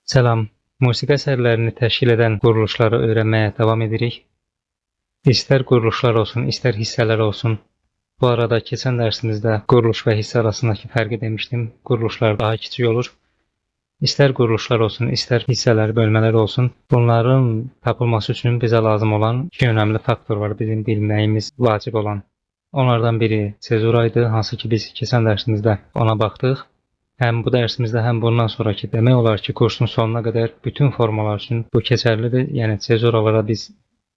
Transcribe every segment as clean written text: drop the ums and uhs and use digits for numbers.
Selam. Musiqi əsərlərini təşkil edən quruluşları öyrənməyə davam edirik. İstər quruluşlar olsun, istər hissələr olsun. Bu arada keçən dərsimizdə quruluş və hissə arasındakı fərqi demişdim. Quruluşlar daha kiçik olur. İstər quruluşlar olsun, istər hissələr, bölmələr olsun. Bunların tapılması üçün bizə lazım olan iki önəmli faktor var, bizim bilməyimiz vacib olan. Onlardan biri sezura idi, hansı ki biz keçən dərsimizdə ona baxdıq. Həm bu dərsimizdə, həm bundan sonraki demək olar ki, kursun sonuna qədər bütün formalar üçün bu keçərlidir. Yəni sezuralara biz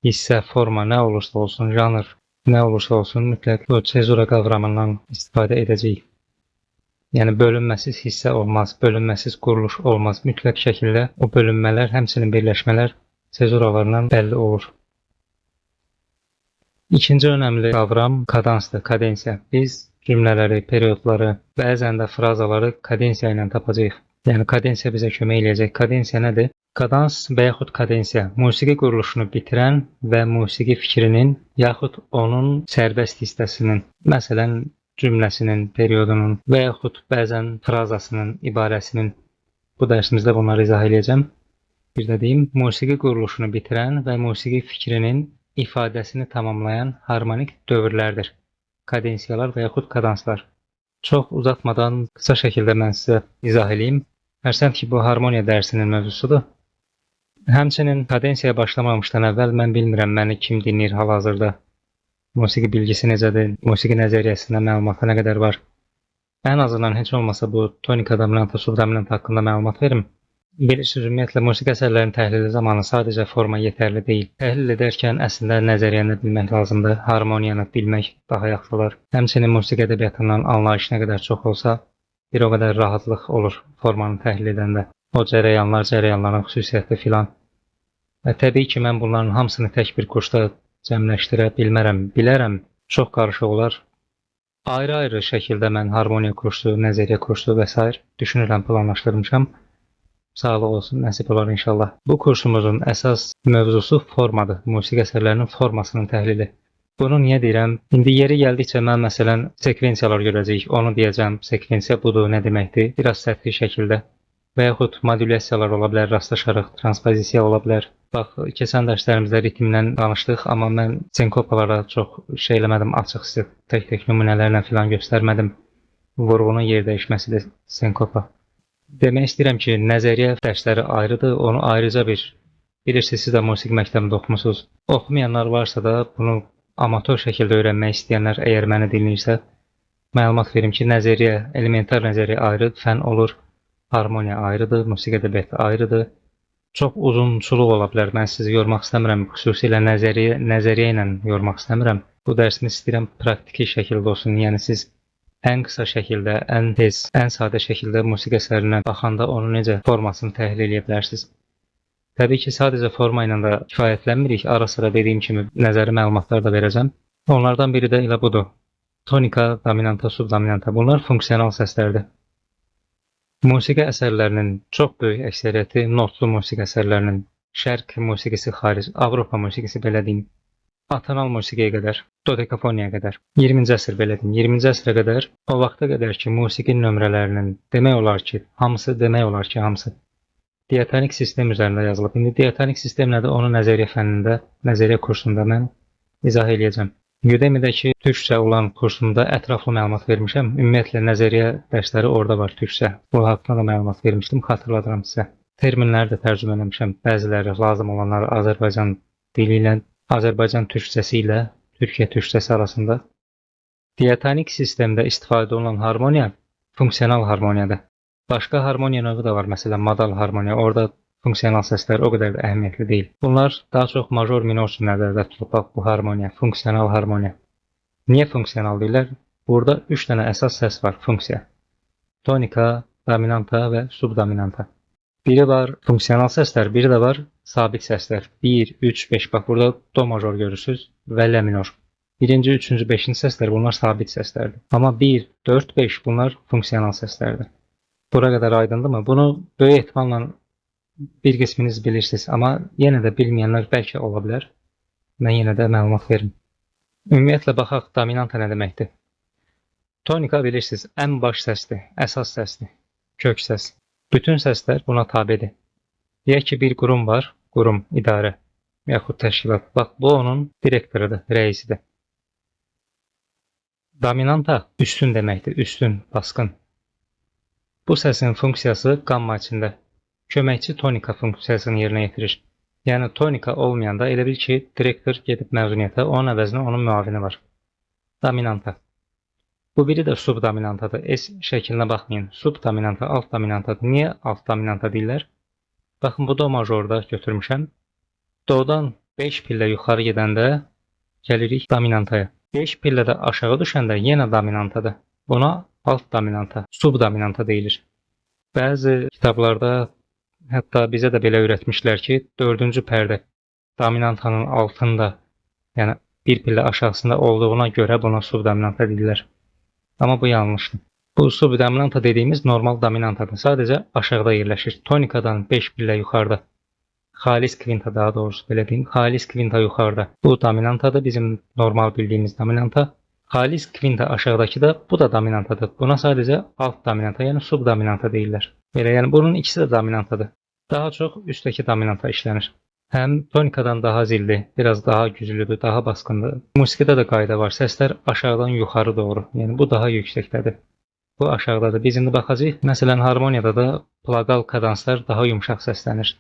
hissə, forma nə olursa olsun, janr nə olursa olsun, mütləq bu sezura qavramından istifadə edəcəyik. Yəni bölünməsiz hissə olmaz, bölünməsiz quruluş olmaz. Mütləq şəkildə o bölünmələr, həmçinin birləşmələr sezuralarla bəlli olur. İkinci önəmli qavram kadansdır, kadensiya. Biz cümlələri, periodları, bəzən də frazaları kadensiya ilə tapacağıq. Yəni kadensiya bizə kömək eləyəcək. Kadensiya nədir? Kadans və yaxud kadensiya musiqi quruluşunu bitirən və musiqi fikrinin yaxud onun sərbəst hissəsinin, məsələn, cümləsinin, periodunun və yaxud bəzən frazasının, ibarəsinin, bu dərsimizdə bunları izah edəcəm. Bir də deyim, musiqi quruluşunu bitirən və musiqi fikrinin ifadəsini tamamlayan harmonik dövrlərdir. Kadensiyalar və yaxud kadanslar. Çox uzatmadan qısa şəkildə mən sizə izah edeyim. Hərsənd ki, bu harmoniya dərsinin mövzusudur. Həmçinin kadensiyaya başlamamışdan əvvəl mən bilmirəm məni kim dinləyir hal-hazırda. Musiqi bilgisi necədir, musiqi nəzəriyyəsində məlumatı nə qədər var. Ən azından heç olmasa bu tonika dominanta, subdominant haqqında məlumat verim. Bilirsiniz, ümumiyyətlə musiqi əsərlərinin təhlili zamanı sadəcə forma yetərli deyil. Təhlil edərkən əslində nəzəriyyəni bilmək lazımdır, harmoniyanı bilmək daha yaxşı olar. Həmçinin musiqi ədəbiyyatından anlayış nə qədər çox olsa, bir o qədər rahatlıq olur formanı təhlil edəndə. O cərəyanların xüsusiyyəti filan. Və təbii ki, mən bunların hamısını tək bir kursda cəmləşdirə bilmərəm, bilərəm, çox qarışıq olar. Ayrı-ayrı şəkildə mən harmoniya kursu, nəzəriyyə kursu və s. düşünürəm, planlaşdırmışam. Sağlıq olsun, nəsib olar inşallah. Bu kursumuzun əsas mövzusu formadır. Musiqi əsərlərinin formasının təhlili. Bunu niyə deyirəm? İndi yeri gəldikcə mən məsələn sekvensiyalar görəcəyik. Onu deyəcəm. Sekvensiya budur, nə deməkdir? Biraz səthi şəkildə. Və yaxud modulyasiyalar ola bilər, rastlaşarıq, transpozisiya ola bilər. Bax, keçən dərslərimizdə ritmdən danışdıq, amma mən senkopalara çox şey eləmədim, açıq sizə tək-tək nümunələrlə filan göstərmədim. Vurğunun yer dəyişməsidir senkopa. Demək istəyirəm ki, nəzəriyyə dərsləri ayrıdır, onu ayrıca bilirsiniz, siz də musiqi məktəbində oxumusunuz. Oxumayanlar varsa da, bunu amatör şəkildə öyrənmək istəyənlər əgər məni dinləyirsə, məlumat verim ki, nəzəriyyə, elementar nəzəriyyə ayrı, fən olur, harmoniya ayrıdır, musiqi ədəbiyyatı ayrıdır. Çox uzunçuluq ola bilər, mən sizi yormaq istəmirəm, xüsusilə nəzəriyyə ilə yormaq istəmirəm. Bu dərsini istəyirəm praktiki şəkildə olsun, yəni siz ən qısa şəkildə, ən tez, ən sadə şəkildə musiqi əsərinə baxanda onu necə formasını təhlil edə bilərsiniz. Təbii ki, sadəcə forma ilə də kifayətlənmirik. Ara sıra dediyim kimi nəzəri məlumatlar da verəcəm. Onlardan biri də elə budur. Tonika, dominanta, subdominanta. Bunlar funksional səslərdir. Musiqi əsərlərinin çox böyük əksəriyyəti notlu musiqi əsərlərinin, şərq musiqisi xaric, Avropa musiqisi belə deyim, atonal musiqiyə qədər, dodekafoniyaya qədər, 20-ci əsr belə deyim, 20-ci əsrə qədər, o vaxta qədər ki, musiqi nömrələrinin demək olar ki, hamısı diatonik sistem üzərində yazılıb. İndi diatonik sistem nədir? Onu nəzəriyyə fənnində, nəzəriyyə kursunda mən izah edəcəm. Udemy'dəki türkcə olan kursumda ətraflı məlumat vermişəm. Ümumiyyətlə, nəzəriyyə dərsləri orada var türkcə. Bu haqqında da məlumat vermişdim, xatırladıram sizə. Terminləri də tərcümə eləmişəm. Bəziləri lazım olanları Azərbaycan dili ilə, Azərbaycan türkcəsi ilə Türkiyə türkcəsi arasında. Diatonik sistemdə istifadə olunan harmoniya funksional harmoniyadır. Başqa harmoniya növü də var, məsələn, modal harmoniya. Orada funksional səslər o qədər də əhəmiyyətli deyil. Bunlar daha çox major, minor üçün nəzərdə tutulub bu harmoniya, funksional harmoniya. Niyə funksional deyirlər? Burada 3 dənə əsas səs var, funksiya. Tonika, dominanta və subdominanta. Biri var funksional səslər, biri də var sabit səslər. 1, 3, 5, bax burada do major görürsünüz və lə minor. 1-ci, 3-cü, 5-ci səslər bunlar sabit səslərdir. Amma 1, 4, 5 bunlar funksional səslərdir. Bura qədər aydındırmı? Bunu böyük ehtimalla bir qisminiz bilirsiniz, amma yenə də bilməyənlər bəlkə ola bilər. Mən yenə də məlumat verim. Ümumiyyətlə, baxaq, dominanta nə deməkdir? Tonika bilirsiniz, ən baş səsdir, əsas səsdir, kök səs. Bütün səslər buna tabedir. Deyək ki, bir qurum var, qurum, idarə, yaxud təşkilat. Bax, bu onun direktorudur, rəisidir. Dominanta üstün deməkdir, üstün, basqın. Bu səsin funksiyası qamma içində köməkçi tonika funksiyasını yerinə yetirir. Yəni tonika olmayanda elə bil ki, direktor gedib məzuniyyətə, onun əvəzinə onun müavini var. Dominanta. Bu biri də subdominantadır. S şəklinə baxmayın. Subdominanta, alt dominantadır. Niyə alt dominanta deyirlər? Baxın, bu do majorda götürmüşəm. Do'dan 5 pillə yuxarı gedəndə gəlirik dominantaya. 5 pillə də aşağı düşəndə yenə dominantadır. Buna alt dominanta, subdominanta deyilir. Bəzi kitablarda hətta bizə də belə öyrətmişlər ki, 4-cü pərdə dominantanın altında, yəni bir pillə aşağısında olduğuna görə buna subdominanta deyirlər. Amma bu yanlışdır. Bu subdominanta dediyimiz normal dominantadır. Sadəcə aşağıda yerləşir. Tonikadan 5 pillə yuxarıda. Xalis kvinta, daha doğrusu belə deyim. Xalis kvinta yuxarıda. Bu dominantadır. Bizim normal bildiyimiz dominanta. Xalis kvinta aşağıdakı da bu da dominantadır. Buna sadəcə alt dominanta, yəni subdominanta deyirlər. Belə, yəni bunun ikisi də dominantadır. Daha çox üstdəki dominanta işlənir. Həm tonikadan daha zilli, biraz daha güclüdür, daha basqındır. Musiqidə də qayda var. Səslər aşağıdan yuxarı doğru. Yəni bu daha yüksəkdədir. Bu aşağıdadır. Biz indi baxacağıq. Məsələn, harmoniyada da plaqal kadanslar daha yumşaq səslənir.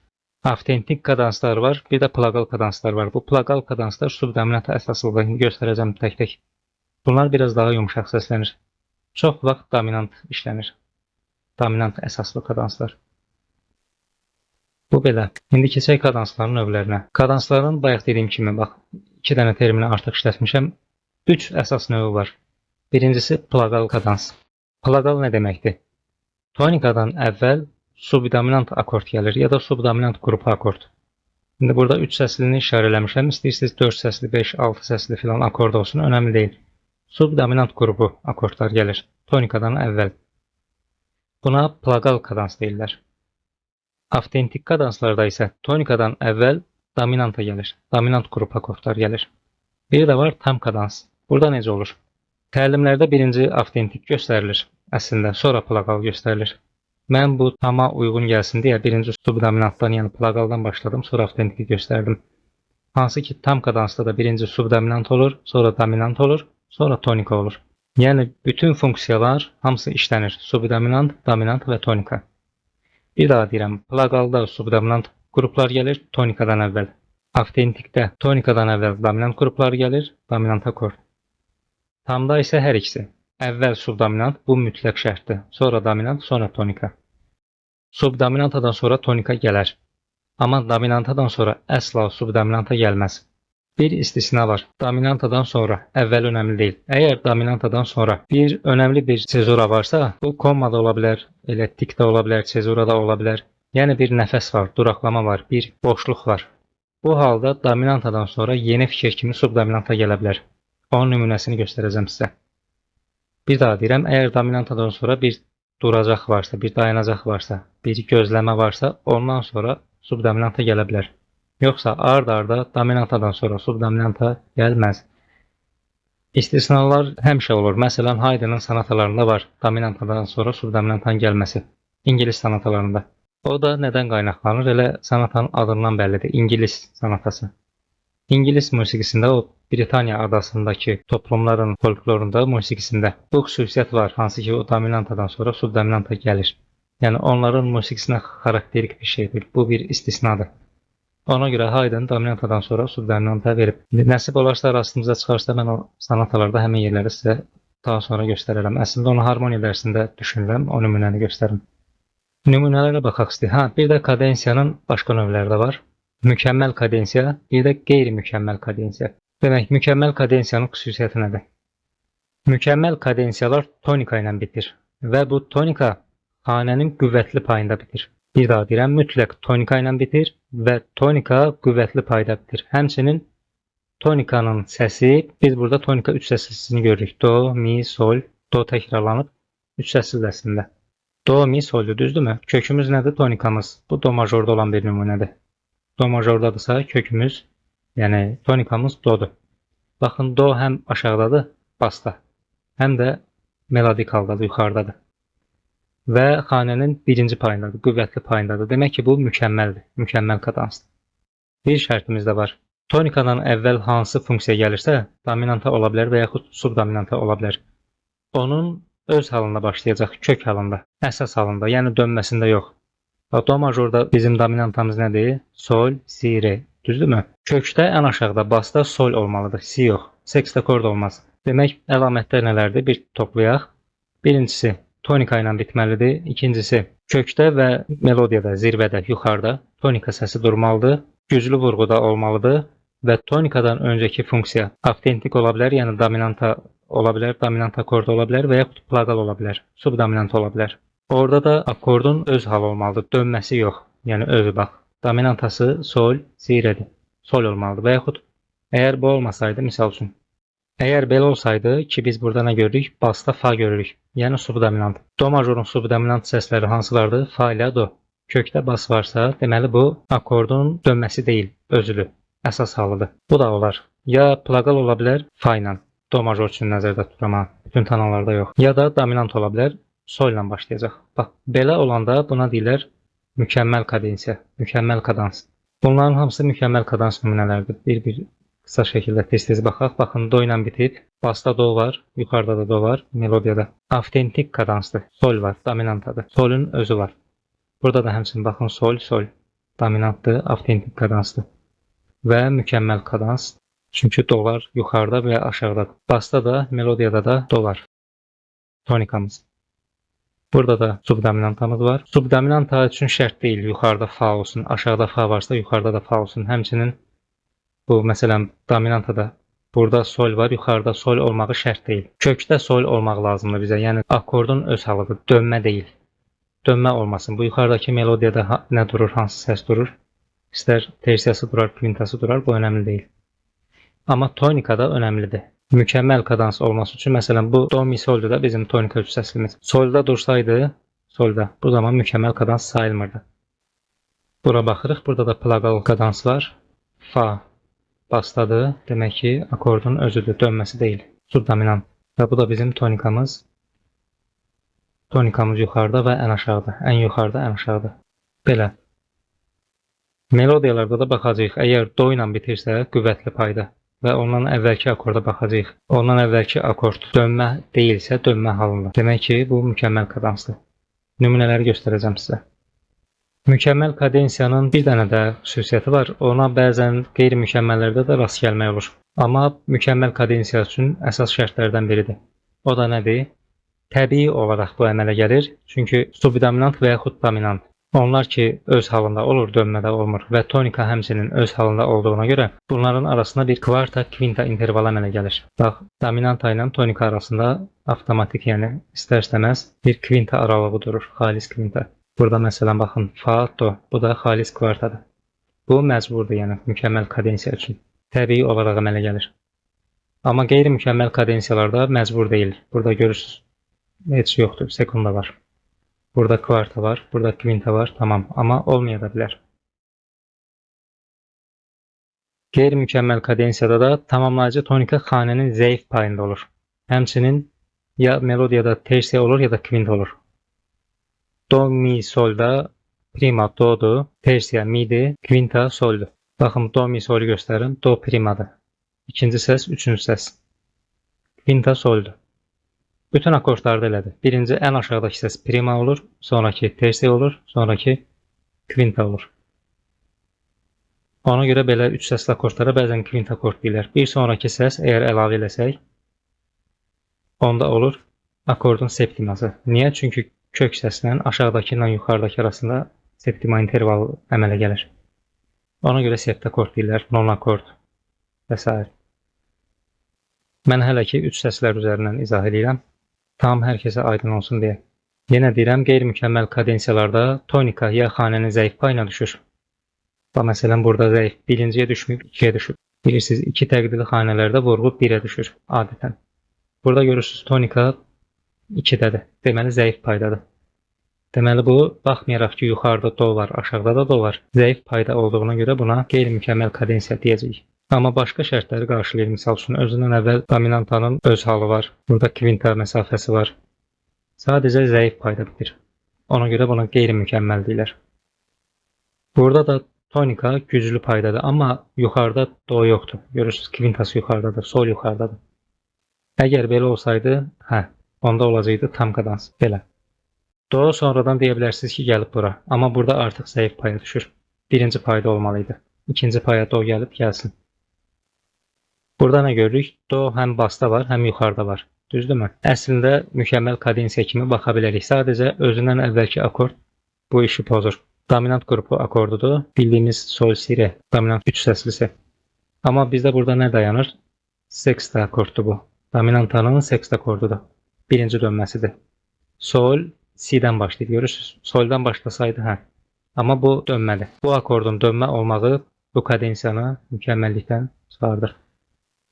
Avtentik kadanslar var, bir də plaqal kadanslar var. Bu plaqal kadanslar subdominanta əsaslıdır. Göstərəcəm tək-tək. Bunlar biraz daha yumşaq səslənir. Çox vaxt dominant işlənir. Dominant əsaslı kadanslar. Bu belə. İndi keçək kadansların növlərinə. Kadansların bayaq dediyim kimi, bax, 2 dənə termini artıq işlətmişəm. 3 əsas növü var. Birincisi plaqal kadans. Plaqal nə deməkdir? Tonikadan əvvəl subdominant akord gəlir ya da subdominant qrupu akord. İndi burada 3 səslini işarələmişəm. İstəyirsiniz 4 səsli, 5, 6 səsli filan akord olsun, önəmli deyil. Subdominant qrupu akordlar gəlir tonikadan əvvəl. Buna plaqal kadans deyirlər. Avtentik kadanslarda isə tonikadan əvvəl dominanta gəlir. Dominant qrup akordlar gəlir. Bir də var tam kadans. Burada necə olur? Təlimlərdə birinci avtentik göstərilir əslində, sonra plaqal göstərilir. Mən bu tama uyğun gəlsin deyə birinci subdominantdan, yəni plaqaldan başladım, sonra avtentiki göstərdim. Hansı ki tam kadansda da birinci subdominant olur, sonra dominant olur, sonra tonika olur. Yəni bütün funksiyalar hamısı işlənir. Subdominant, dominant və tonika. Bir daha deyirəm, plaqalda subdominant qruplar gəlir tonikadan əvvəl. Avtentikdə tonikadan əvvəl dominant qruplar gəlir, dominant akord. Tamda isə hər ikisi. Əvvəl subdominant, bu mütləq şərtdir. Sonra dominant, sonra tonika. Subdominantadan sonra tonika gələr. Amma dominantadan sonra əsla subdominanta gəlməz. Bir istisna var. Dominantadan sonra, əvvəl önəmli deyil. Əgər dominantadan sonra bir önəmli bir sezura varsa, bu kommada ola bilər, elə tikdə ola bilər, sezurada ola bilər. Yəni bir nəfəs var, duraqlama var, bir boşluq var. Bu halda dominantadan sonra yeni fikir kimi subdominanta gələ bilər. Onun nümunəsini göstərəcəm sizə. Bir daha deyirəm, əgər dominantadan sonra bir duracaq varsa, bir dayanacaq varsa, bir gözləmə varsa, ondan sonra subdominanta gələ bilər. Yoxsa ard-arda dominantadan sonra subdominanta gəlməz. İstisnalar həmişə olur. Məsələn, Haydnın sonatalarında var dominantadan sonra subdominantanın gəlməsi. İngilis sonatalarında. O da nədən qaynaqlanır? Elə sonatanın adından bəllidir. İngilis sonatası. İngilis musiqisində, o Britaniya adasındakı toplumların folklorunda, musiqisində bu xüsusiyyət var. Hansı ki, o dominantadan sonra subdominanta gəlir. Yəni onların musiqisinə xarakterik bir şeydir. Bu bir istisnadır. Ona görə Haydn dominantadan sonra subdominanta verib. Nəsib olarsa, rastımıza çıxarsa, mən o sonatalarda həmin yerləri sizə daha sonra göstərərəm. Əslində onu harmoniya dərsində düşünürəm, o nümunəni göstərim. Nümunələrə baxaq istəyir. Bir də kadensiyanın başqa növləri də var. Mükəmməl kadensiya, bir də qeyri-mükəmməl kadensiya. Demək, mükəmməl kadensiyanın xüsusiyyəti nədir? Mükəmməl kadensiyalar tonika ilə bitir və bu tonika xanənin qüvvətli payında bitir. Bir daha deyirəm, mütləq tonika ilə bitir və tonika qüvvətli payda bitir. Həmçinin tonikanın səsi, biz burada tonika 3 səslini görürük. Do, mi, sol, do təkrarlanıb 3 səsli əslində. Do, mi, soldur, düzdürmü? Kökümüz nədir? Tonikamız. Bu do majorda olan bir nümunədir. Do majordadırsa kökümüz, yəni tonikamız dodur. Baxın, do həm aşağıdadır, basda, həm də melodik haldadır, yuxarıdadır. və xanənin birinci payındadır, qüvvətli payındadır. Demək ki, bu mükəmməldir, mükəmməl kadansdır. Bir şərtimiz də var. Tonikadan əvvəl hansı funksiya gəlirsə, dominanta ola bilər və yaxud subdominanta ola bilər. Onun öz halında başlayacaq, kök halında, əsas halında, yəni dönməsində yox. Do majorda bizim dominantamız nədir? Sol, si, re. Düzdürmü? Kökdə ən aşağıda basda sol olmalıdır, si yox. Sexdə kord olmaz. Demək, əlamətlər nələrdir? Bir toplayaq. Birincisi, tonika ilə bitməlidir. İkincisi, kökdə və melodiyada, zirvədə, yuxarıda tonika səsi durmalıdır. Güclü vurğuda olmalıdır və tonikadan öncəki funksiya avtentik ola bilər, yəni dominanta ola bilər, dominant akord ola bilər və yaxud plaqal ola bilər, subdominant ola bilər. Orada da akordun öz halı olmalıdır, dönməsi yox, yəni özü bax. Dominantası sol, si, redir, sol olmalıdır və yaxud əgər bu olmasaydı, misal üçün, əgər belə olsaydı ki, biz burada nə görürük? Basda fa görürük, yəni subdominant. Do majorun subdominant səsləri hansılardır? Fa ilə do. Kökdə bas varsa, deməli bu akordun dönməsi deyil, özülü, əsas halıdır. Bu da olar. Ya plaqal ola bilər fa ilə, do major üçün nəzərdə tuturam, bütün tonallarda yox. Ya da dominant ola bilər, sol ilə başlayacaq. Bax, belə olanda buna deyirlər mükəmməl kadensiya, mükəmməl kadans. Bunların hamısı mükəmməl kadans nümunələridir. Bir qısa şəkildə tez-tez baxaq. Baxın, do ilə bitib, basda do var, yuxarıda da do var, melodiyada. Avtentik kadansdır, sol var, dominantadır, solun özü var. Burada da həmçinin baxın, sol, sol, dominantdır, avtentik kadansdır və mükəmməl kadans. Çünki dolar yuxarıda və aşağıdadır. Basda da, melodiyada da do var. Tonikamız. Burada da subdominantamız var. Subdominanta üçün şərt deyil, yuxarıda fa olsun, aşağıda fa varsa yuxarıda da fa olsun. Həmçinin bu, məsələn, dominantada burada sol var, yuxarıda sol olmağı şərt deyil. Kökdə sol olmaq lazımdır bizə, yəni akordun öz halıdır, dönmə deyil. Dönmə olmasın. Bu yuxarıdakı melodiyada nə durur, hansı səs durur? İstər tersiyası durar, kvintası durar, bu önəmli deyil. Amma tonikada önəmlidir. Mükəmməl kadans olması üçün, məsələn, bu do, mi, soldur da bizim tonika üç səslimiz. Solda dursaydı, solda, bu zaman mükəmməl kadans sayılmırdı. Bura baxırıq, burada da plaqal kadans var. Fa basdadır, demək ki, akordun özüdür, dönməsi deyil. Subdominant. Və bu da bizim tonikamız. Tonikamız yuxarıda və ən aşağıda. Ən yuxarıda, ən aşağıda. Belə. Melodiyalarda da baxacağıq. Əgər do ilə bitirsə, qüvvətli payda və ondan əvvəlki akorda baxacağıq. Ondan əvvəlki akord dönmə deyilsə, dönmə halında. Demək ki, bu mükəmməl kadansdır. Nümunələri göstərəcəm sizə. Mükəmməl kadensiyanın bir dənə də xüsusiyyəti var. Ona bəzən qeyri-mükəmməllərdə də rast gəlmək olur. Amma mükəmməl kadensiya üçün əsas şərtlərdən biridir. O da nədir? Təbii olaraq bu əmələ gəlir. Çünki subdominant və yaxud dominant. Onlar ki, öz halında olur, dönmədə olmur və tonika həmçinin öz halında olduğuna görə bunların arasında bir kvarta, kvinta interval əmələ gəlir. Bax, dominanta ilə tonika arasında avtomatik, yəni istər-istəməz bir kvinta aralığı durur, xalis kvinta. Burada məsələn baxın, fa, do, bu da xalis kvartadır. Bu məcburdur, yəni mükəmməl kadensiya üçün. Təbii olaraq əmələ gəlir. Amma qeyri-mükəmməl kadensiyalarda məcbur deyil. Burada görürsünüz, heç yoxdur, sekunda var. Burada kvarta var, burada kvinta var, tamam, amma olmaya da bilər. Qeyri-mükəmməl kadensiyada da tamamlayıcı tonika xanənin zəif payında olur. Həmçinin ya melodiyada tersiya olur, ya da kvinta olur. Do, mi, solda prima do'dur, tersiya mi'dir, kvinta soldur. Baxın, do, mi, solu göstərin, do primadır. İkinci səs, üçüncü səs. Kvinta soldur. Bütün akordlarda elədir. Birinci ən aşağıdakı səs prima olur, sonraki tersiya olur, sonraki kvinta olur. Ona görə belə üç səsli akordlara bəzən kvinta akord deyirlər. Bir sonraki səs əgər əlavə eləsək, onda olur akordun septiması. Niyə? Çünki kök səslə aşağıdakı ilə yuxarıdakı arasında septima intervalı əmələ gəlir. Ona görə septakord deyirlər, non akord və s. Mən hələ ki üç səslər üzərindən izah edirəm. Tam hər kəsə aydın olsun deyə. Yenə deyirəm, qeyri-mükəmməl kadensiyalarda tonika ya xanənin zəif payına düşür. Bax, məsələn, burada zəif birinciyə düşməyib, ikiyə düşür. Bilirsiniz, iki təqdili xanələrdə vurğu 1-ə düşür adətən. Burada görürsünüz, tonika 2-dədir. Deməli, zəif paydadır. Deməli, bu, baxmayaraq ki, yuxarıda do var, aşağıda da do var. Zəif payda olduğuna görə buna qeyri-mükəmməl kadensiya deyəcəyik. Amma başqa şərtləri qarşılayır. Misal üçün, özündən əvvəl dominantanın öz halı var. Burada kvinta məsafəsi var. Sadəcə zəif payda bitir. Ona göre buna qeyri-mükəmməl deyirlər. Burada da tonika güclü paydadır, amma yuxarıda do yoxdur. Görürsünüz, kvintası yuxarıdadır, sol yuxarıdadır. Əgər belə olsaydı, onda olacaqdı tam kadans. Belə. Do sonradan deyə bilərsiniz ki, gəlib bura. Amma burada artıq zəif paya düşür. Birinci payda olmalıydı. İkinci paya do gəlib gəlsin. Burada nə görürük? Do həm basda var, həm yuxarıda var. Düzdürmü? Əslində mükəmməl kadensiya kimi baxa bilərik. Sadəcə özündən əvvəlki akord bu işi pozur. Dominant qrupu akordudur. Bildiyimiz sol si re, dominant 3 səslisi. Amma bizdə burada nə dayanır? Sexta akorddur bu. Dominantanın sexta akordudur. Birinci dönməsidir. Sol si'dən başlayır. Görürsünüz? Soldan başlasaydı Amma bu dönməli. Bu akordun dönmə olmağı bu kadensiyanı mükəmməllikdən çıxardır.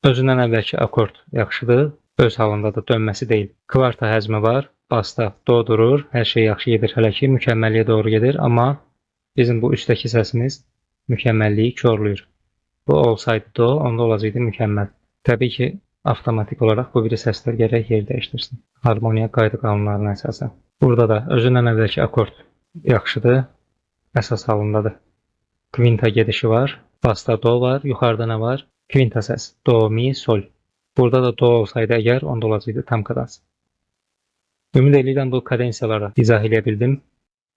Özündən əvvəlki akord yaxşıdır. Öz halındadır, dönməsi deyil. Kvarta həcmi var. Basda do durur. Hər şey yaxşı gedir. Hələ ki mükəmməlliyə doğru gedir. Amma bizim bu üstdəki səsimiz mükəmməlliyi korlayır. Bu olsaydı do, onda olacaqdı mükəmməl. Təbii ki, avtomatik olaraq bu biri səslər gərək yer dəyişdirsin. Harmoniya qayda qanunlarına əsasən. Burada da özündən əvvəlki akord yaxşıdır. Əsas halındadır. Kvinta gedişi var. Basda do var. Yuxarıda nə var? Kvinta səs. Do, mi, sol. Burada da do olsaydı əgər, onda olacaqdı tam kadans. Ümid edirəm bu kadensiyaları izah edə bildim.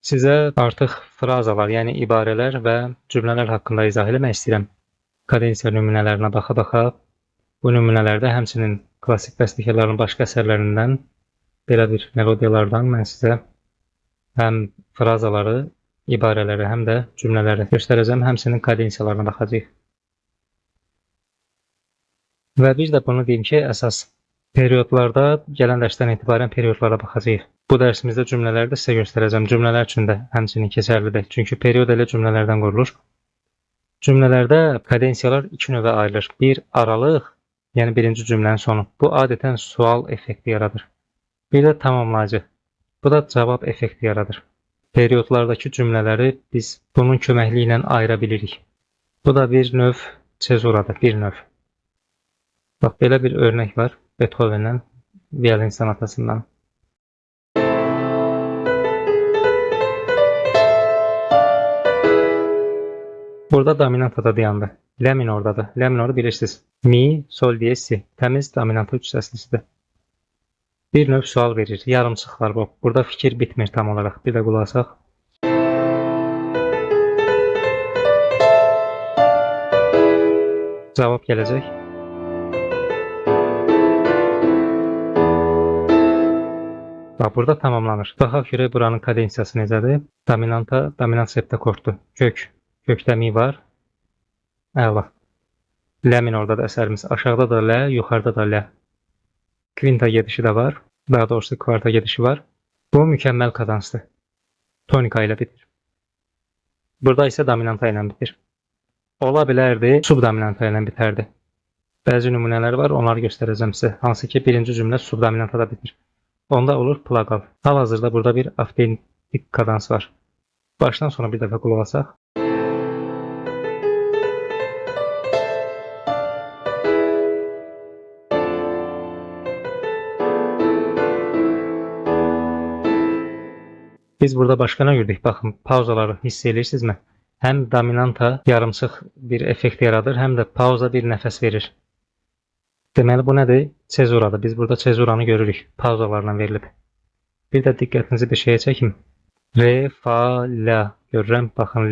Sizə artıq frazalar, yəni ibarələr və cümlələr haqqında izah eləmək istəyirəm. Kadensiya nümunələrinə baxa-baxa, bu nümunələrdə həmçinin klassik bəstəkarların başqa əsərlərindən belə bir melodiyalardan mən sizə həm frazaları, ibarələri, həm də cümlələri göstərəcəm, həmçinin kadensiyalarına baxacağıq. Və bir də bunu deyim ki, əsas periodlarda, gələn dərsdən etibarən periodlara baxacağıq. Bu dərsimizdə cümlələri də sizə göstərəcəm. Cümlələr üçün də həmçinin keçərlidir. Çünki period elə cümlələrdən qurulur. Cümlələrdə kadensiyalar iki növə ayrılır. Bir, aralıq, yəni birinci cümlənin sonu. Bu adətən sual effekti yaradır. Bir də tamamlayıcı. Bu da cavab effekti yaradır. Periodlardakı cümlələri biz bunun köməkliyi ilə ayıra bilirik. Bu da bir növ sezuradır, bir növ. Bax, belə bir örnək var Beethoven'dən, violin sonatasından. Burada dominantada dayandı. Lə minordadır. Lə minoru bilirsiniz. Mi, sol diyez, si. Təmiz dominanta 3 səslisidir. Bir növ sual verir. Yarımçıq var bu. Burada fikir bitmir tam olaraq. Bir də qulaq asaq. Cavab gələcək. Bax, burada tamamlanır. Baxaq görək buranın kadensiyası necədir. Dominanta, dominant septakorddur. Kökdə mi var. Əla. Lə minordadır əsərimiz. Aşağıda da lə, yuxarıda da lə. Kvinta gedişi də var. Daha doğrusu kvarta gedişi var. Bu mükəmməl kadansdır. Tonika ilə bitir. Burada isə dominanta ilə bitir. Ola bilərdi, subdominanta ilə bitərdi. Bəzi nümunələr var, onları göstərəcəm sizə. Hansı ki, birinci cümlə subdominantada bitir. Onda olur plaqal. Hal-hazırda burada bir avtentik kadans var. Başdan sona bir dəfə qulaq asaq. Biz burada başqa nə gördük? Baxın, pauzaları hiss edirsinizmi? Həm dominanta yarımçıq bir effekt yaradır, həm də pauza bir nəfəs verir. Deməli, bu nədir? Sezuradır. Biz burada sezuranı görürük. Pauzalarla verilib. Bir də diqqətinizi bir şeyə çəkim. Re, fa, la. Görürəm. Baxın,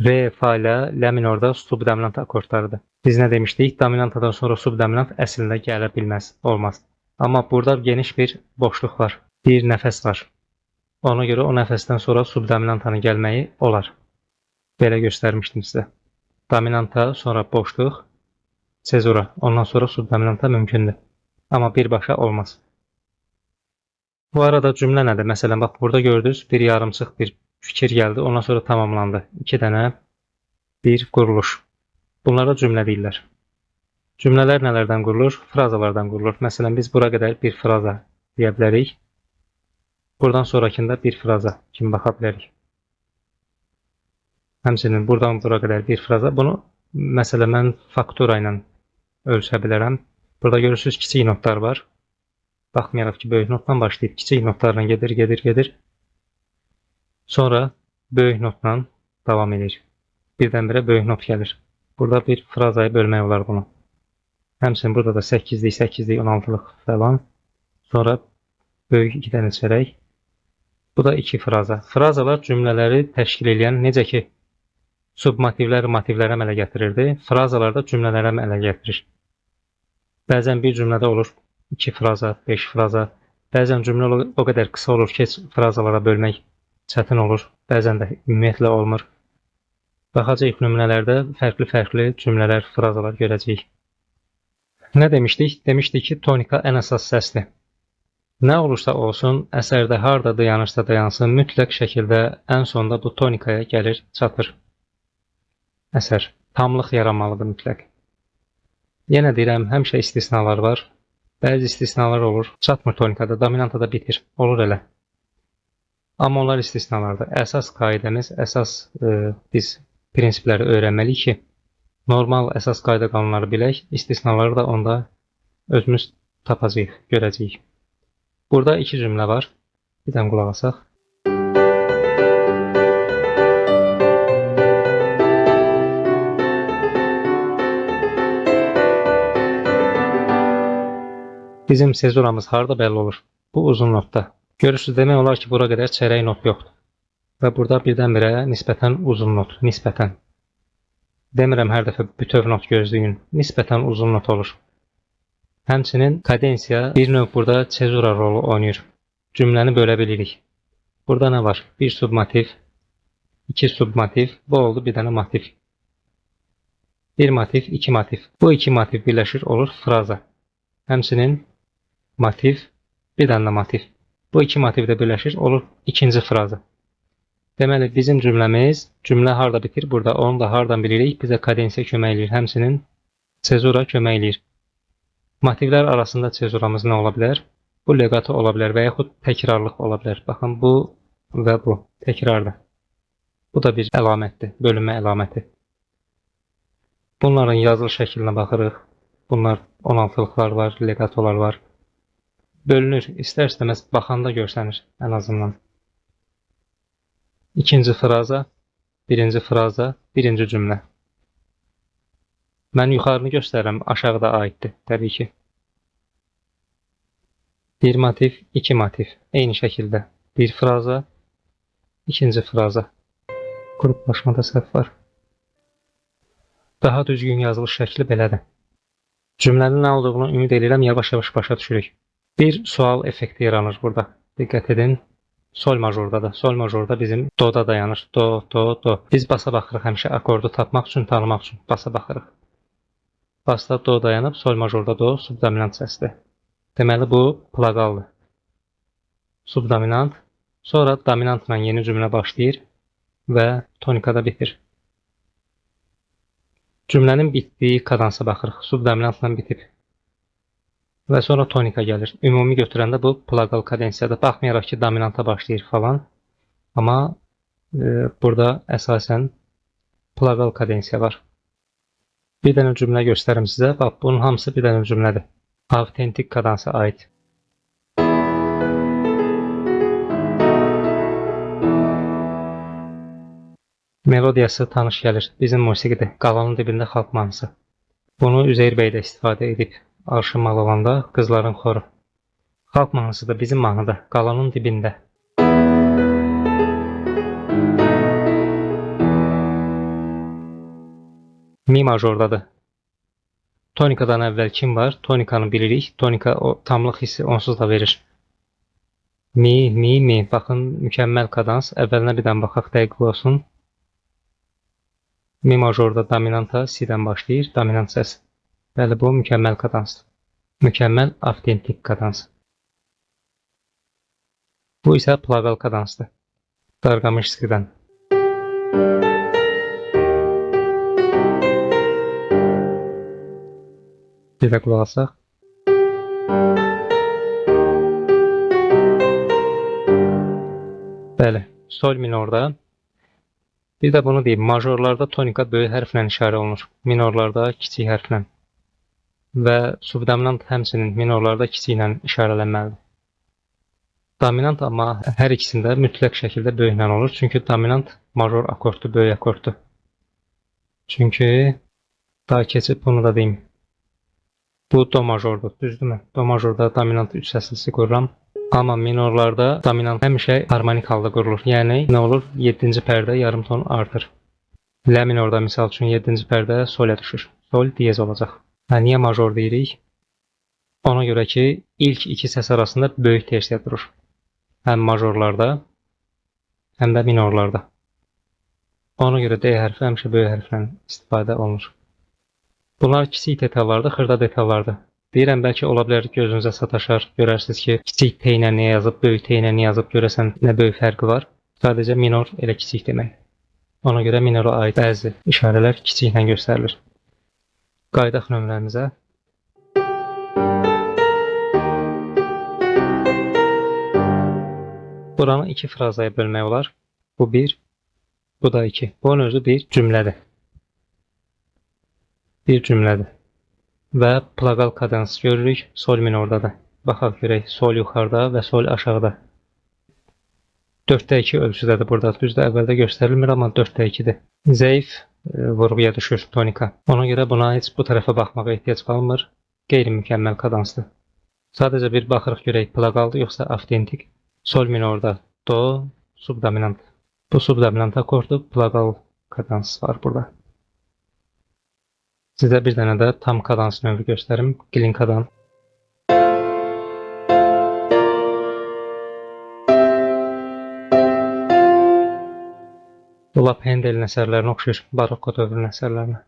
re, fa, la, la minorda subdominant akordlarıdır. Biz nə demişdik? Dominantadan sonra subdominant əslində gələ bilməz, olmaz. Amma burada geniş bir boşluq var. Bir nəfəs var. Ona görə o nəfəsdən sonra subdominantanın gəlməyi olar. Belə göstərmişdim sizə. Dominanta, sonra boşluq, sezura. Ondan sonra subdominanta mümkündür. Amma birbaşa olmaz. Bu arada cümlə nədir? Məsələn, bax, burada gördünüz, bir yarımçıq bir fikir gəldi. Ondan sonra tamamlandı. 2 dənə bir quruluş. Bunlara cümlə deyirlər. Cümlələr nələrdən qurulur? Frazalardan qurulur. Məsələn, biz bura qədər bir fraza deyə bilərik. Buradan sonrakında bir fraza kimi baxa bilərik. Həmçinin buradan bura qədər bir fraza. Bunu məsələn mən faktura ilə ölçə bilərəm. Burada görürsünüz kiçik notlar var. Baxmayaraq ki, böyük notdan başlayıb kiçik notlarla gedir. Sonra böyük notla davam edir. Birdən-birə böyük not gəlir. Burada bir frazayı bölmək olar bunu. Həmçinin burada da 8'lik, 8'lik, 16'lıq falan. Sonra böyük 2 dənə çərək. Bu da 2 fraza. Frazalar cümlələri təşkil edən, necə ki submotivlər motivlərə əmələ gətirirdi, frazalar da cümlələrə əmələ gətirir. Bəzən bir cümlədə olur 2 fraza, 5 fraza. Bəzən cümlə o qədər qısa olur ki, frazalara bölmək çətin olur. Bəzən də ümumiyyətlə olmur. Baxacağıq nümunələrdə fərqli cümlələr, frazalar görəcəyik. Nə demişdik? Demişdik ki, tonika ən əsas səsdir. Nə olursa olsun, əsərdə harda dayanırsa dayansın, mütləq şəkildə ən sonda bu tonikaya gəlir, çatır. Əsər. Tamlıq yaranmalıdır mütləq. Yenə deyirəm, həmişə istisnalar var. Bəzi istisnalar olur, çatmır tonikada, dominantada bitir. Olur elə. Amma onlar istisnalardır. Əsas qaidəmiz, əsas biz prinsipləri öyrənməliyik ki, normal əsas qayda qanunları bilək, istisnaları da onda özümüz tapacağıq, görəcəyik. Burada 2 cümlə var. Bir dənə qulaq asaq. Bizim sezuramız harda bəlli olur? Bu uzun notda. Görürsünüz, demək olar ki, bura qədər çərək not yoxdur. Və burada birdən-birə nisbətən uzun not, nisbətən. Demirəm hər dəfə bütöv not gözləyin, nisbətən uzun not olur. Həmçinin kadensiya bir növ burada sezura rolu oynayır. Cümləni bölə bilirik. Burada nə var? Bir submotiv, 2 submotiv, bu oldu bir dənə motiv. Bir motiv, 2 motiv. Bu 2 motiv birləşir, olur fraza. Həmçinin motiv, bir dənə motiv. Bu 2 motiv də birləşir, olur ikinci fraza. Deməli, bizim cümləmiz, cümlə harda bitir? Burada. Onu da hardan bilirik? Bizə kadensiya kömək eləyir. Həmçinin sezura kömək eləyir. Motivlər arasında sezuramız nə ola bilər? Bu legato ola bilər və yaxud təkrarlıq ola bilər. Baxın, bu və bu təkrardır. Bu da bir əlamətdir, bölünmə əlaməti. Bunların yazılı şəklinə baxırıq. Bunlar 16'lıqlar var, legatolar var. Bölünür, istər-istəməz baxanda görsənir ən azından. İkinci fraza, birinci fraza, birinci cümlə. Mən yuxarını göstərirəm, aşağıda aiddir, təbii ki. Bir motiv, 2 motiv, eyni şəkildə. Bir fraza, ikinci fraza. Qruplaşmada səhv var. Daha düzgün yazılış şəkli belədir. Cümlənin nə olduğunu ümid edirəm, yavaş-yavaş başa düşürük. Bir sual effekti yaranır burada. Diqqət edin. Sol majordadır. Sol majorda bizim do'da dayanır. Do, do, do. Biz basa baxırıq həmişə akordu tapmaq üçün, tanımaq üçün basa baxırıq. Basda do dayanıb, sol majorda do subdominant səsdir. Deməli bu plaqaldır. Subdominant. Sonra dominantla yeni cümlə başlayır və tonikada bitir. Cümlənin bitdiyi kadansa baxırıq. Subdominantla bitib. Və sonra tonika gəlir. Ümumi götürəndə bu plaqal kadensiyadır. Baxmayaraq ki, dominanta başlayır falan. Amma burada əsasən plaqal kadensiya var. Bir dənə cümlə göstərim sizə. Bax, bunun hamısı bir dənə cümlədir. Avtentik kadansa aid. Melodiyası tanış gəlir. Bizim musiqidir. Qalanın dibində xalq mahnısı. Bunu Üzeyir bəy də istifadə edib. Arşın Malovanda Qızların xoru. Xalq mahnısı da bizim mahnıda, qalanın dibində. Mi majordadır. Tonikadan əvvəl kim var? Tonikanı bilirik. Tonika o tamlıq hissi onsuz da verir. Mi, mi, mi. Baxın, mükəmməl kadans. Əvvəlinə bir dənə baxaq, dəqiq olsun. Mi majorda dominanta si'dən başlayır, dominant səs. Bəli, bu mükəmməl kadansdır. Mükəmməl avtentik kadans. Bu isə plaqal kadansdır. Dargamışskidən. Bir də qulaq asaq. Bəli, sol minorda. Bir də bunu deyim, majorlarda tonika böyük hərflə işarə olunur. Minorlarda kiçik hərflə. Və subdominant həmçinin minorlarda kiçiklə işarələnməlidir. Dominant amma hər ikisində mütləq şəkildə böyüklə olur. Çünki dominant major akorddur, böyük akorddur. Çünki daha keçib bunu da deyim. Bu do majordur, düzdürmü? Do majorda dominant 3 səslisi qururam. Amma minorlarda dominant həmişə harmonik halda qurulur. Yəni nə olur? 7-ci pərdə yarım ton artır. La minorda misal üçün 7-ci pərdə solə düşür. Sol diyez olacaq. Niyə major deyirik? Ona görə ki, ilk iki səs arasında böyük tersiya durur. Həm majorlarda, həm də minorlarda. Ona görə D hərfi həmişə böyük hərflə istifadə olunur. Bunlar kiçik detallardır, xırda detallardır. Deyirəm, bəlkə ola bilər gözünüzə sataşar, görərsiniz ki, kiçik T ilə nə yazıb, böyük T ilə nə yazıb, görəsən nə böyük fərqi var. Sadəcə minor elə kiçik demək. Ona görə minora aid bəzi işarələr kiçiklə göstərilir. Qaydaq nömrəmizə. Buranı iki frazaya bölmək olar. Bu bir, bu da iki. Bunun özü bir cümlədir. Bir cümlədir. Və plaqal kadans görürük, sol minordadır. Baxaq görək, sol yuxarıda və sol aşağıda. 4/2 ölçüdədir burada. Düzdür, əvvəldə göstərilmir, amma 4/2-dir. Zəif vurğuya düşür tonika. Ona görə buna heç bu tərəfə baxmağa ehtiyac qalmır. Qeyri-mükəmməl kadansdır. Sadəcə bir baxırıq görək, plaqaldır yoxsa avtentik. Sol minorda do, subdominant. Bu subdominant akorddur, plaqal kadans var burada. Sizə bir dənə də tam kadans növü göstərim. Glinkadan. Bu lap Handelin əsərlərinə oxşayır, barokko dövrünün əsərlərinə.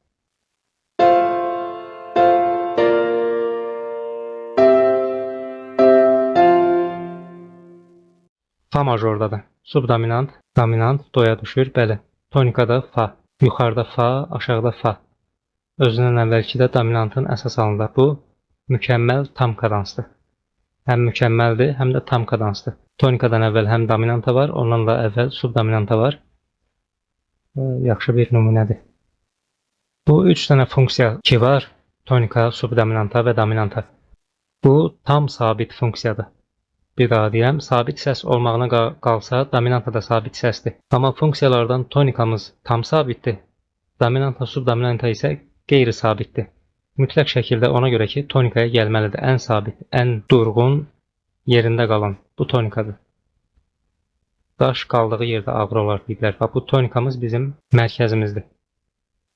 Fa majordadır. Subdominant, dominant doya düşür, bəli. Tonikada fa. Yuxarıda fa, aşağıda fa. Özündən əvvəlki də dominantın əsas halında. Bu mükəmməl tam kadansdır. Həm mükəmməldir, həm də tam kadansdır. Tonikadan əvvəl həm dominanta var, ondan da əvvəl subdominanta var. Yaxşı bir nümunədir. Bu üç dənə funksiya ki var, tonika, subdominanta və dominanta. Bu tam sabit funksiyadır. Bir daha deyirəm, sabit səs olmağına qalsa, dominanta da sabit səsdir. Amma funksiyalardan tonikamız tam sabitdir. Dominanta, subdominanta isə qeyri-sabitdir. Mütləq şəkildə ona görə ki, tonikaya gəlməlidir. Ən sabit, ən durğun, yerində qalan bu tonikadır. Daş qaldığı yerdə ağır olar deyiblər. Bu tonikamız bizim mərkəzimizdir.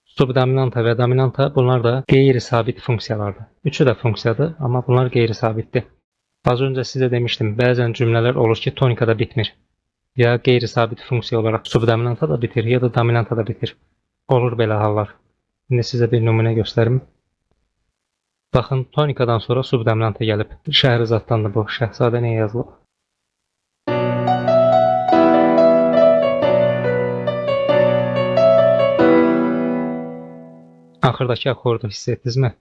Subdominanta və dominanta bunlar da qeyri-sabit funksiyalardır. Üçü də funksiyadır, amma bunlar qeyri-sabitdir. Az öncə sizə demişdim, bəzən cümlələr olur ki, tonikada bitmir. Ya qeyri-sabit funksiya olaraq subdominanta da bitir, ya da dominanta da bitir. Olur belə hallar. İndi sizə bir nümunə göstərim. Baxın, tonikadan sonra subdominanta gəlib. Şəhrizaddandır bu. Şəhzadə nəyə yazılıb? Axırdakı akordu hiss etdinizmi?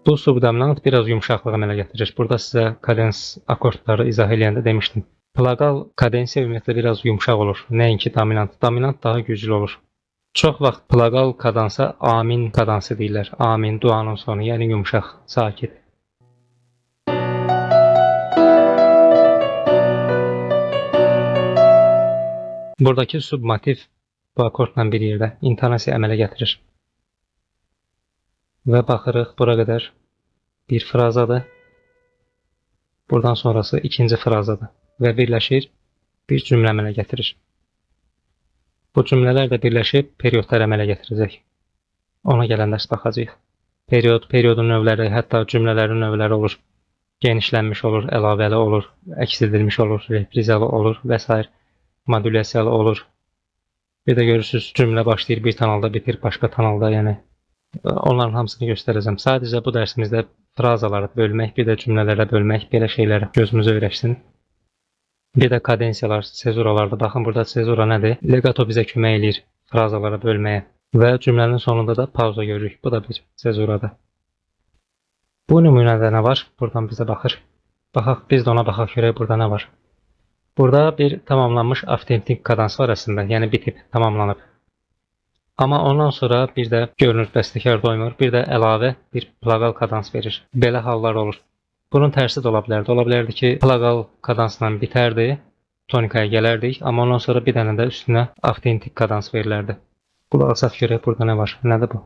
Bu subdominant biraz yumşaqlıq əmələ gətirir. Burada sizə kadens akordları izah eləyəndə demişdim. Plaqal kadensiya ümumiyyətlə biraz yumşaq olur. Nəinki dominant. Dominant daha güclü olur. Çox vaxt plaqal kadansa amin kadansı deyirlər. Amin duanın sonu, yəni yumşaq, sakit. Buradakı submotiv bu akordla bir yerdə intonasiya əmələ gətirir. Və baxırıq, bura qədər bir frazadır. Buradan sonrası ikinci frazadır. Və birləşir, bir cümlə əmələ gətirir. Bu cümlələr də birləşib periodlar əmələ gətirəcək. Ona gələndə baxacağıq. Periodun növləri, hətta cümlələrin növləri olur. Genişlənmiş olur, əlavəli olur, əks edilmiş olur, reprizalı olur və s. Modulyasiyalı olur. Bir də görürsünüz, cümlə başlayır, bir tonalda bitir, başqa tonalda, yəni. Onların hamısını göstərəcəm. Sadəcə bu dərsimizdə frazaları bölmək, bir də cümlələrə bölmək, belə şeyləri gözümüzə öyrəşsin. Bir də kadensiyalar, sezuralarda. Baxın, burada sezura nədir? Legato bizə kömək eləyir frazaları bölməyə. Və cümlənin sonunda da pauza görürük. Bu da bir sezuradır. Bu nümunədə nə var? Buradan bizə baxır. Baxaq, biz də ona baxaq görək burada nə var. Burada bir tamamlanmış avtentik kadans var əslində. Yəni bitib, tamamlanıb. Amma ondan sonra bir də görünür bəstəkar doymur, bir də əlavə bir plaqal kadans verir. Belə hallar olur. Bunun tərsi də ola bilərdi. Ola bilərdi ki, plaqal kadansla bitərdi, tonikaya gələrdik, amma ondan sonra bir dənə də üstünə avtentik kadans verilərdi. Qulaq asaq görək burada nə var? Nədir bu?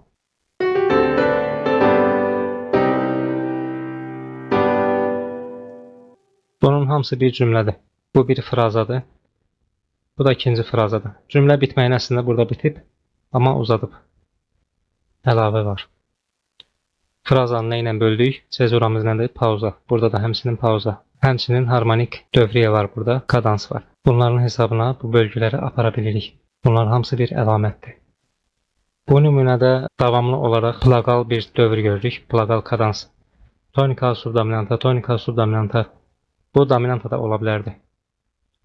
Bunun hamısı bir cümlədir. Bu bir frazadır. Bu da ikinci frazadır. Cümlə bitməyini əslində burada bitib, amma uzadıb. Əlavə var. Frazanı nə ilə böldük? Sezuramız nədir? Pauza. Burada da həmçinin pauza. Həmçinin harmonik dövriyə var burada, kadans var. Bunların hesabına bu bölgüləri apara bilirik. Bunlar hamısı bir əlamətdir. Bu nümunədə davamlı olaraq plaqal bir dövr görürük. Plaqal kadans. Tonika subdominanta, tonika subdominanta. Bu dominanta da ola bilərdi.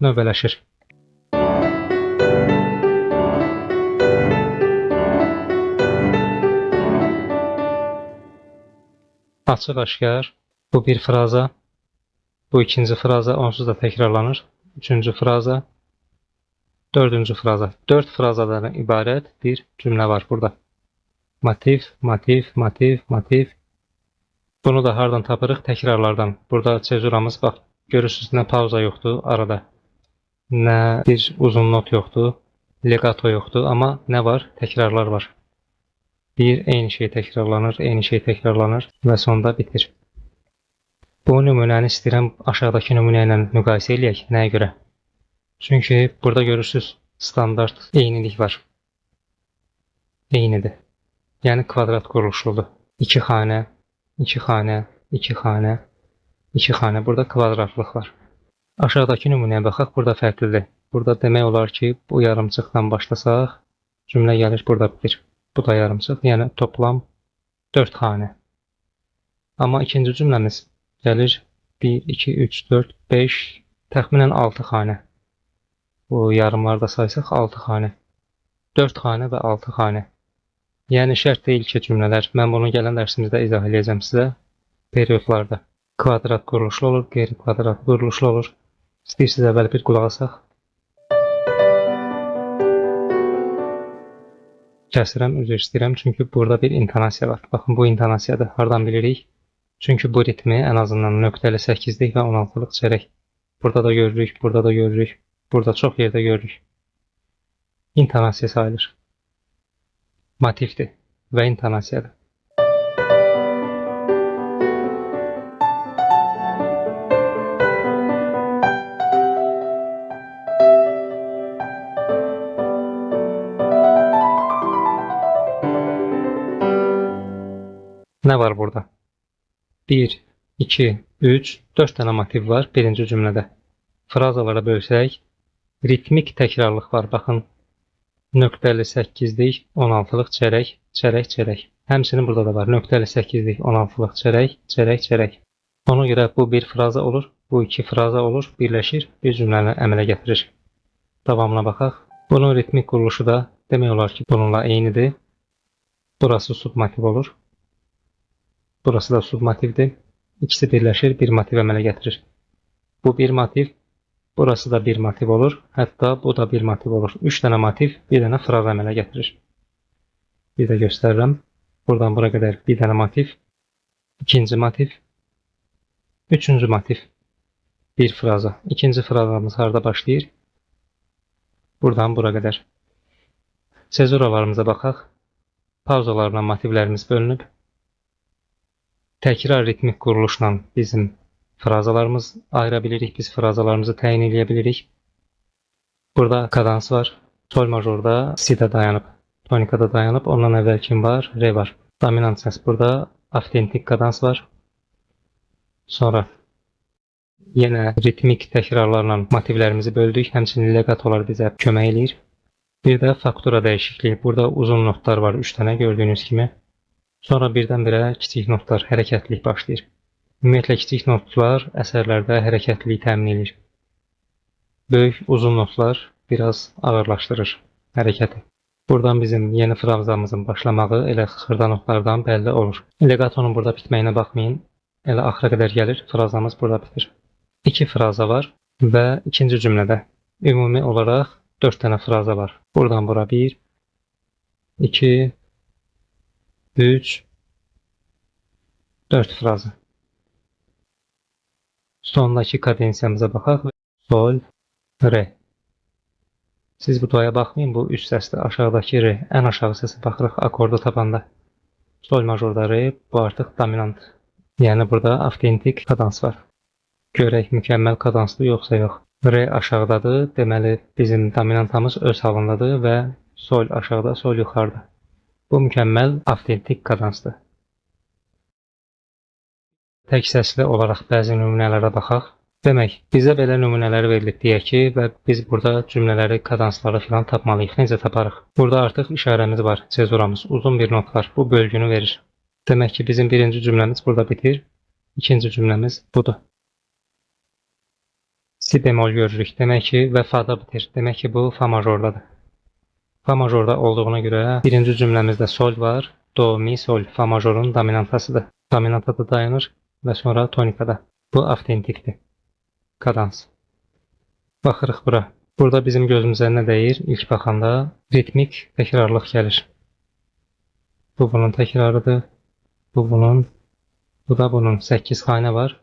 Növbələşir. Açıq aşkar. Bu bir fraza. Bu ikinci fraza onsuz da təkrarlanır. Üçüncü fraza. Dördüncü fraza. 4 frazadan ibarət bir cümlə var burada. Motiv, motiv, motiv, motiv. Bunu da hardan tapırıq? Təkrarlardan. Burada sezuramız bax. Görürsünüz, nə pauza yoxdur arada. Nə bir uzun not yoxdur. Legato yoxdur. Amma nə var? Təkrarlar var. Eyni şey təkrarlanır, eyni şey təkrarlanır və sonda bitir. Bu nümunəni istəyirəm aşağıdakı nümunə ilə müqayisə eləyək. Nəyə görə? Çünki burada görürsünüz, standart eynilik var. Eynidir. Yəni kvadrat quruluşludur. 2 xanə, 2 xanə, 2 xanə, 2 xanə. Burada kvadratlıq var. Aşağıdakı nümunəyə baxaq, burada fərqlidir. Burada demək olar ki, bu yarımçıqdan başlasaq, cümlə gəlir, burada bitir. Bu da yarımçıq, yəni toplam 4 xanə. Amma ikinci cümləmiz gəlir 1, 2, 3, 4, 5, təxminən 6 xanə. Bu yarımlarda saysaq 6 xanə. 4 xanə və 6 xanə. Yəni şərt deyil ki, cümlələr, mən bunu gələn dərsimizdə izah edəcəm sizə, periodlarda kvadrat quruluşlu olur, qeyri-kvadrat quruluşlu olur. İstəyirsiniz əvvəl bir qulaq asaq. Kəsirəm, üzr istəyirəm, çünki burada bir intonasiya var. Baxın, bu intonasiyadır. Hardan bilirik? Çünki bu ritmi ən azından nöqtəli 8-lik və 16-lıq çərək. Burada da görürük, burada da görürük, burada çox yerdə görürük. İntonasiya sayılır. Motivdir və intonasiyadır. Nə var burada? 1, 2, 3, 4 dənə motiv var birinci cümlədə. Frazalara bölsək, ritmik təkrarlıq var. Baxın, nöqtəli 8-lik, 16-lıq çərək, çərək, çərək. Həmçinin burada da var. Nöqtəli 8-lik, 16-lıq çərək, çərək, çərək. Ona görə bu bir fraza olur, bu iki fraza olur, birləşir, bir cümləni əmələ gətirir. Davamına baxaq. Bunun ritmik quruluşu da demək olar ki, bununla eynidir. Burası submotiv olur. Burası da submotivdir. İkisi birləşir, bir motiv əmələ gətirir. Bu bir motiv, burası da bir motiv olur. Hətta bu da bir motiv olur. 3 dənə motiv, bir dənə fraza əmələ gətirir. Bir də göstərirəm. Buradan bura qədər bir dənə motiv, ikinci motiv, üçüncü motiv, bir fraza. İkinci frazamız harda başlayır? Buradan bura qədər. Sezuralarımıza baxaq. Pauzalarla motivlərimiz bölünüb. Təkrar ritmik quruluşla bizim frazalarımız ayıra bilirik, biz frazalarımızı təyin edə bilirik. Burada kadans var. Sol majorda si-də dayanıb, tonikada dayanıb. Ondan əvvəl kim var? Re var. Dominant səs burada. Avtentik kadans var. Sonra yenə ritmik təkrarlarla motivlərimizi böldük. Həmçinin legatolar bizə kömək eləyir. Bir də faktura dəyişikliyi. Burada uzun notlar var, 3 dənə gördüyünüz kimi. Sonra birdən-birə kiçik notlar, hərəkətlilik başlayır. Ümumiyyətlə, kiçik notlar əsərlərdə hərəkətlilik təmin edir. Böyük, uzun notlar biraz ağırlaşdırır hərəkəti. Buradan bizim yeni frazamızın başlamağı elə xırda notlardan bəlli olur. Legatonun burada bitməyinə baxmayın. Elə axıra qədər gəlir, frazamız burada bitir. 2 fraza var və ikinci cümlədə ümumi olaraq 4 dənə fraza var. Buradan bura 1, 2, 3, 4 fraza. Sondakı kadensiyamıza baxaq. Sol, re. Siz bu doya baxmayın, bu üst səsdir. Aşağıdakı re, ən aşağı səsə baxırıq akordu tapanda. Sol majorda re, bu artıq dominant. Yəni burada avtentik kadans var. Görək mükəmməl kadanslı yoxsa yox. Re aşağıdadır, deməli bizim dominantamız öz halındadır və sol aşağıda, sol yuxarıda. Bu mükəmməl avtentik kadansdır. Tək səsli olaraq bəzi nümunələrə baxaq. Demək, bizə belə nümunələr verilib deyək ki, və biz burada cümlələri, kadansları filan tapmalıyıq. Necə taparıq? Burada artıq işarəmiz var, cezuramız, uzun bir not var. Bu bölgünü verir. Demək ki, bizim birinci cümləmiz burada bitir, ikinci cümləmiz budur. Si bemol görürük. Demək ki, və fa'da bitir. Demək ki, bu fa majordadır. Fa majorda olduğuna görə birinci cümləmizdə sol var, do, mi, sol, fa majorun dominantasıdır. Dominantada dayanır və sonra tonikada. Bu avtentikdir. Kadans. Baxırıq bura. Burada bizim gözümüzə nə dəyir? İlk baxanda ritmik təkrarlıq gəlir. Bu bunun təkrarıdır. Bu bunun. Bu da bunun. 8 xanə var.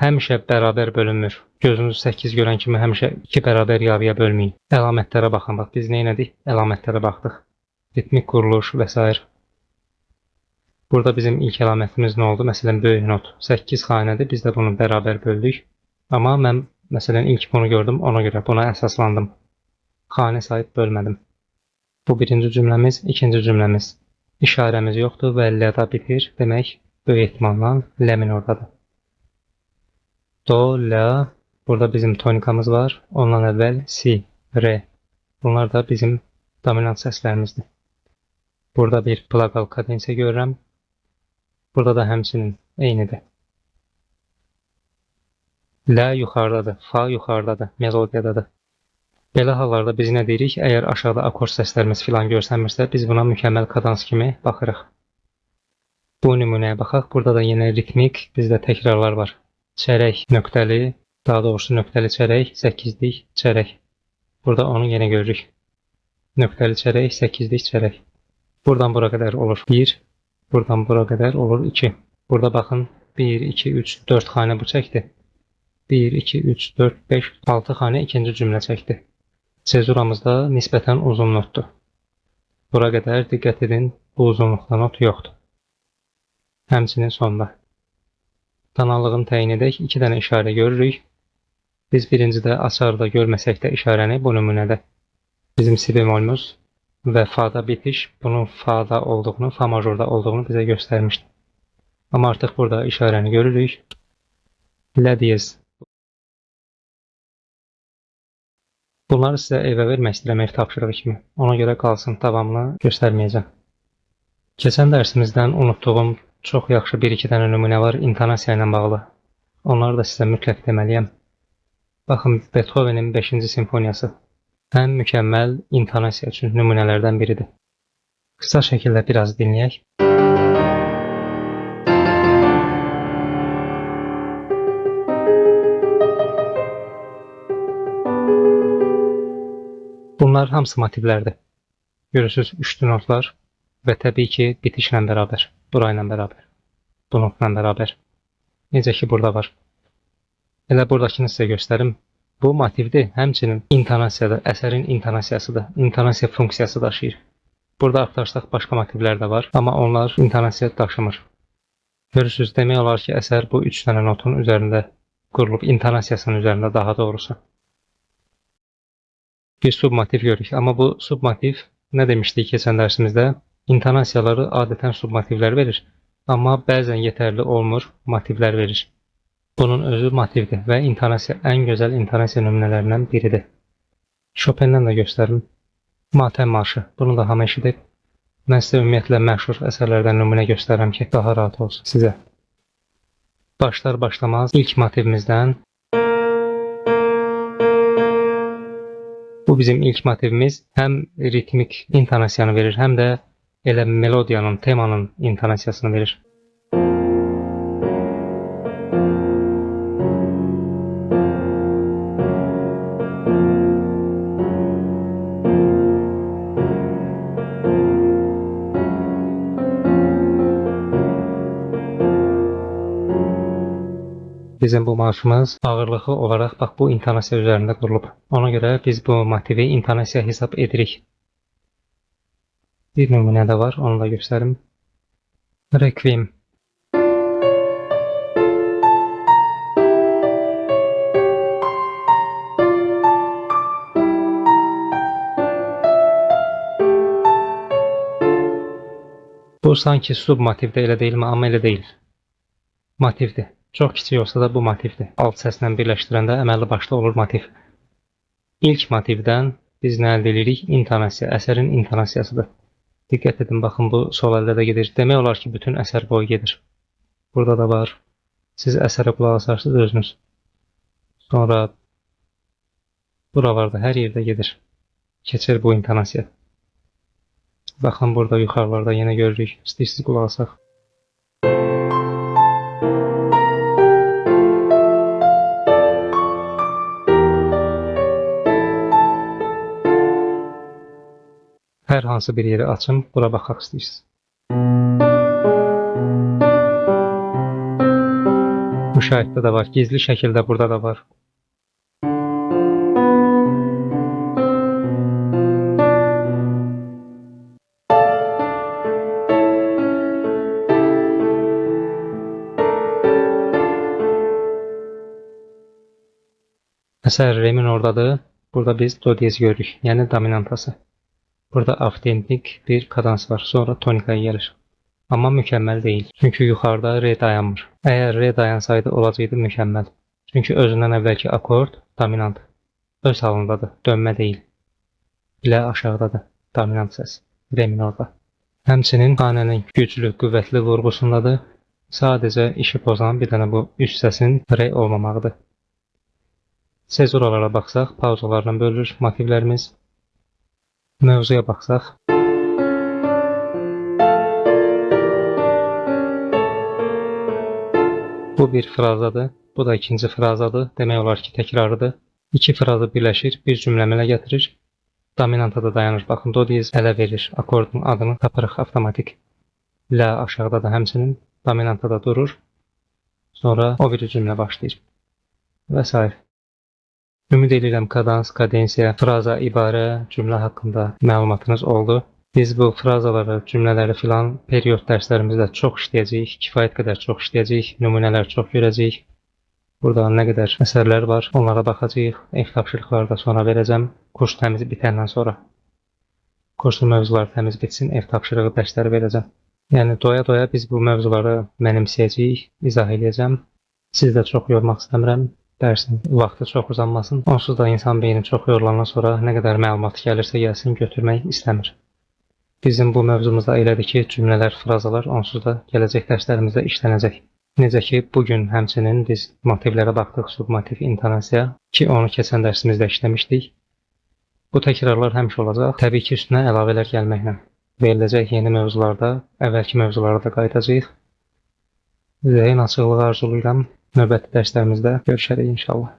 Həmişə bərabər bölünmür. Gözünüz 8 görən kimi həmişə 2 bərabər yarıya bölməyin. Əlamətlərə baxın. Bax, biz nə etdik? Əlamətlərə baxdıq. Ritmik quruluş və s. Burada bizim ilk əlamətimiz nə oldu? Məsələn, böyük not 8 xanədir. Biz də bunu bərabər böldük. Amma mən, məsələn, ilk bunu gördüm. Ona görə buna əsaslandım. Xanə sayıb bölmədim. Bu birinci cümləmiz, ikinci cümləmiz. İşarəmiz yoxdur və ləda bitir. Demək, böyük ehtimalla lə minordadır. Do, la. Burada bizim tonikamız var. Ondan əvvəl si, re. Bunlar da bizim dominant səslərimizdir. Burada bir plaqal kadensiya görürəm. Burada da həmçinin eynidir. La yuxarıdadır, fa yuxarıdadır, melodiyadadır. Belə hallarda biz nə deyirik? Əgər aşağıda akord səslərimiz filan görsənmirsə, biz buna mükəmməl kadans kimi baxırıq. Bu nümunəyə baxaq. Burada da yenə ritmik, bizdə təkrarlar var. Çərək nöqtəli, daha doğrusu nöqtəli çərək, 8'lik çərək. Burada onu yenə görürük. Nöqtəli çərək, 8'lik çərək. Buradan bura qədər olur 1, buradan bura qədər olur 2. Burada baxın 1, 2, 3, 4 xanə bu çəkdi. 1, 2, 3, 4, 5, 6 xanə ikinci cümlə çəkdi. Cezuramızda nisbətən uzun notdur. Bura qədər diqqət edin, bu uzunluqda not yoxdur. Həmçinin sonda. Kanallığını təyin edək, 2 dənə işarə görürük. Biz birincidə açarda görməsək də işarəni bu nümunədə. Bizim si bemolumuz və fa'da bitiş bunun fa'da olduğunu, fa majorda olduğunu bizə göstərmişdir. Amma artıq burada işarəni görürük. Lə diyez. Bunları sizə evə vermək istəyirəm ev tapşırığı kimi. Ona görə qalsın, davamını göstərməyəcəm. Keçən dərsimizdən unutduğum çox yaxşı 1-2 dənə nümunə var intonasiya ilə bağlı. Onları da sizə mütləq deməliyəm. Baxın, Beethovenin 5-ci simfoniyası ən mükəmməl intonasiya üçün nümunələrdən biridir. Qısa şəkildə biraz dinləyək. Bunlar hamısı motivlərdir. Görürsünüz, üçlü notlar və təbii ki, bitişlə bərabər, burayla bərabər, bu notla bərabər. Necə ki, burada var. Elə buradakını sizə göstərim. Bu motivdir, həmçinin intonasiyadır, əsərin intonasiyasıdır, intonasiya funksiyası daşıyır. Burada axtarsaq başqa motivlər də var, amma onlar intonasiya daşımır. Görürsünüz, demək olar ki, əsər bu 3 dənə notun üzərində qurulub, intonasiyasının üzərində daha doğrusu. Bir submotiv görürük, amma bu submotiv nə demişdik keçən dərsimizdə? İntonasiyaları adətən submotivlər verir, amma bəzən yetərli olmur, motivlər verir. Bunun özü motivdir və intonasiya ən gözəl intonasiya nümunələrindən biridir. Chopin'dən də göstərim. Matəm marşı, bunu da hamı eşidib. Mən sizə ümumiyyətlə məşhur əsərlərdən nümunə göstərirəm ki, daha rahat olsun sizə. Başlar başlamaz ilk motivimizdən. Bu bizim ilk motivimiz həm ritmik intonasiyanı verir, həm də elə melodiyanın, temanın intonasiyasını verir. Bizim bu marşımız ağırlığı olaraq bax bu intonasiya üzərində qurulub. Ona görə biz bu motivi intonasiya hesab edirik. Bir nümunə də var, onu da göstərim. Requiem. Bu sanki submotivdə elə deyilmi, amma elə deyil. Motivdir. Çox kiçik olsa da bu motivdir. Alt səslə birləşdirəndə əməlli başlı olur motiv. İlk motivdən biz nə əldə edirik? İntonasiya, əsərin intonasiyasıdır. Diqqət edin, baxın bu sol əldə də gedir. Demək olar ki, bütün əsər boyu gedir. Burada da var. Siz əsərə qulaq asarsınız özünüz. Sonra buralarda hər yerdə gedir. Keçir bu intonasiya. Baxın burada yuxarılarda yenə görürük. İstəyirsiniz qulaq asaq. Hər hansı bir yeri açım, bura baxaq istəyirsiniz. Müşahiddə də var, gizli şəkildə burada da var. Əsər re minordadır. Burada biz do diyez görürük, yəni dominantası. Burada avtentik bir kadans var, sonra tonikaya gəlir. Amma mükəmməl deyil, çünki yuxarıda re dayanmır. Əgər re dayansaydı olacaqdı mükəmməl. Çünki özündən əvvəlki akord dominant. Öz halındadır, dönmə deyil. Lə aşağıdadır, dominant səs, re minorda. Həmçinin xanənin güclü, qüvvətli vurğusundadır. Sadəcə işi pozan bir dənə bu üst səsin re olmamağıdır. Sezuralara baxsaq, pauzalarla bölünür motivlərimiz. Mövzuya baxsaq. Bu bir frazadır, bu da ikinci frazadır. Demək olar ki, təkrarıdır. İki frazı birləşir, bir cümlə əmələ gətirir. Dominantada dayanır. Baxın, do diyez ələ verir. Akordun adını tapırıq avtomatik. Lə aşağıda da həmçinin dominantada durur. Sonra o biri cümlə başlayır. Və s. Ümid edirəm kadans, kadensiya, fraza, ibarə, cümlə haqqında məlumatınız oldu. Biz bu frazaları, cümlələri filan period dərslərimizdə çox işləyəcəyik, kifayət qədər çox işləyəcəyik, nümunələr çox görəcəyik. Burada nə qədər əsərlər var, onlara baxacağıq. Ev tapşırıqları da sonra verəcəm, kurs təmiz bitəndən sonra. Kursun mövzuları təmiz bitsin, ev tapşırığı dərsləri verəcəm. Yəni doya-doya biz bu mövzuları mənimsəyəcəyik, izah edəcəm. Siz də çox yormaq istəmirəm. Dərsin vaxtı çox uzanmasın. Onsuz da insan beyni çox yorulandan sonra nə qədər məlumat gəlirsə gəlsin götürmək istəmir. Bizim bu mövzumuzda elədir ki, cümlələr, frazalar onsuz da gələcək dərslərimizdə işlənəcək. Necə ki, bugün həmçinin biz motivlərə baxdıq, submotiv, intonasiya ki, onu keçən dərsimizdə işləmişdik. Bu təkrarlar həmişə olacaq. Təbii ki, üstünə əlavələr gəlməklə veriləcək yeni mövzularda, əvvəlki mövzulara da qayıdacağıq. Zeyn açıqlığı arzulayıram. Növbəti dərslərimizdə görüşərik inşallah.